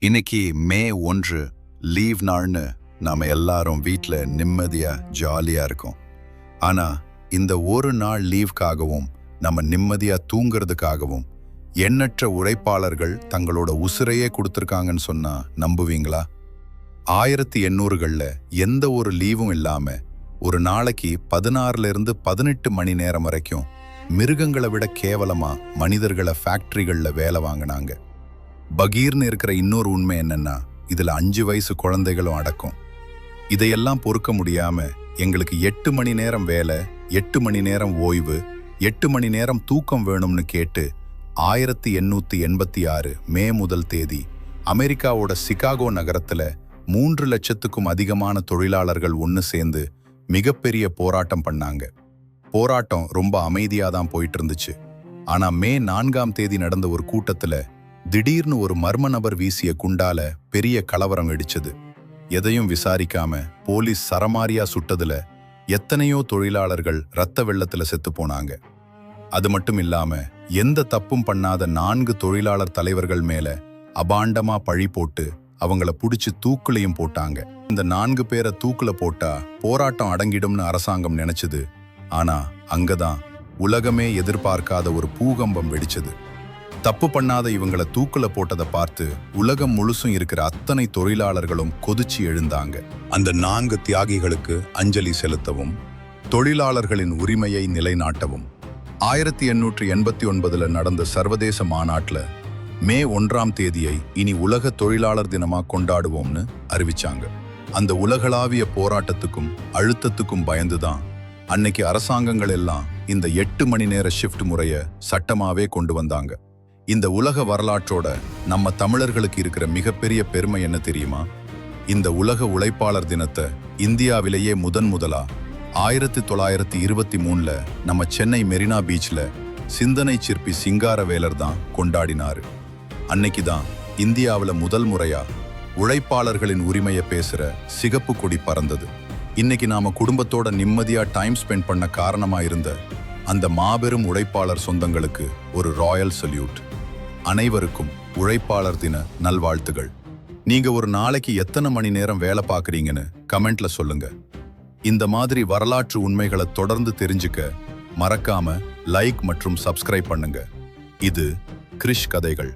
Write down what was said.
இன்னைக்கு மே 1 லீவ் நாள்னு நாம எல்லாரும் வீட்ல நிம்மதியா ஜாலியா இருக்கோம். ஆனா இந்த ஒரு நாள் லீவுக்காகவும் நம்ம நிம்மதியா தூங்குறதுக்காகவும் எண்ணற்ற உழைப்பாளர்கள் தங்களோட உசுரையே கொடுத்துருக்காங்கன்னு சொன்னா நம்புவீங்களா? 1800கள்ல எந்த ஒரு லீவும் இல்லாம ஒரு நாளைக்கு 16ல இருந்து 18 மணி நேரம் வரைக்கும் மிருகங்களை விட கேவலமா மனிதர்களை ஃபேக்டரிகள்ல வேலை வாங்கினாங்க. பகீர்னு இருக்கிற இன்னொரு உண்மை என்னன்னா, இதுல 5 வயசு குழந்தைகளும் அடக்கும். இதையெல்லாம் பொறுக்க முடியாம எங்களுக்கு 8 மணி நேரம் வேலை, 8 மணி நேரம் ஓய்வு, 8 மணி நேரம் தூக்கம் வேணும்னு கேட்டு 1886 மே 1 அமெரிக்காவோட சிகாகோ நகரத்துல 3 லட்சத்துக்கும் அதிகமான தொழிலாளர்கள் ஒன்று சேர்ந்து மிகப்பெரிய போராட்டம் பண்ணாங்க. போராட்டம் ரொம்ப அமைதியா தான் போயிட்டு இருந்துச்சு. ஆனா மே 4 நடந்த ஒரு கூட்டத்துல திடீர்னு ஒரு மர்ம நபர் வீசிய குண்டால பெரிய கலவரம் வெடிச்சது. எதையும் விசாரிக்காம போலீஸ் சரமாரியா சுட்டதுல எத்தனையோ தொழிலாளர்கள் ரத்த வெள்ளத்துல செத்து போனாங்க. அது மட்டும் இல்லாம எந்த தப்பும் பண்ணாத 4 தொழிலாளர் தலைவர்கள் மேல அபாண்டமா பழி போட்டு அவங்கள புடிச்சு தூக்குலையும் போட்டாங்க. இந்த 4 பேரை தூக்குல போட்டா போராட்டம் அடங்கிடும்னு அரசாங்கம் நினைச்சது. ஆனா அங்கதான் உலகமே எதிர்பார்க்காத ஒரு பூகம்பம் வெடிச்சது. தப்பு பண்ணாத இவங்களை தூக்குல போட்டதை பார்த்து உலகம் முழுசும் இருக்கிற அத்தனை தொழிலாளர்களும் கொதிச்சு எழுந்தாங்க. அந்த 4 தியாகிகளுக்கு அஞ்சலி செலுத்தவும் தொழிலாளர்களின் உரிமையை நிலைநாட்டவும் 1889 நடந்த சர்வதேச மாநாட்டில் மே 1 இனி உலக தொழிலாளர் தினமா கொண்டாடுவோம்னு அறிவிச்சாங்க. அந்த உலகளாவிய போராட்டத்துக்கும் அழுத்தத்துக்கும் பயந்துதான் அன்னைக்கு அரசாங்கங்கள் எல்லாம் இந்த 8 மணி நேர ஷிஃப்ட் முறைய சட்டமாவே கொண்டு வந்தாங்க. இந்த உலக வரலாற்றோட நம்ம தமிழர்களுக்கு இருக்கிற மிகப்பெரிய பெருமை என்ன தெரியுமா? இந்த உலக உழைப்பாளர் தினத்தை இந்தியாவிலேயே முதலா 1923 நம்ம சென்னை மெரினா பீச்ல சிந்தனை சிற்பி சிங்காரவேலர் தான் கொண்டாடினாரு. அன்னைக்கு தான் இந்தியாவில் முதல் முறையா உழைப்பாளர்களின் உரிமையை பேசுற சிகப்பு கொடி பறந்தது. இன்னைக்கு நாம குடும்பத்தோட நிம்மதியா டைம் ஸ்பெண்ட் பண்ண காரணமா இருந்த அந்த மாபெரும் உழைப்பாளர் சொந்தங்களுக்கு ஒரு ராயல் சல்யூட். அனைவருக்கும் உழைப்பாளர் தின நல்வாழ்த்துகள். நீங்க ஒரு நாளைக்கு எத்தனை மணி நேரம் வேலை பார்க்குறீங்கன்னு கமெண்ட்ல சொல்லுங்க. இந்த மாதிரி வரலாற்று உண்மைகளை தொடர்ந்து தெரிஞ்சுக்க மறக்காம லைக் மற்றும் சப்ஸ்கிரைப் பண்ணுங்க. இது கிரிஷ் கதைகள்.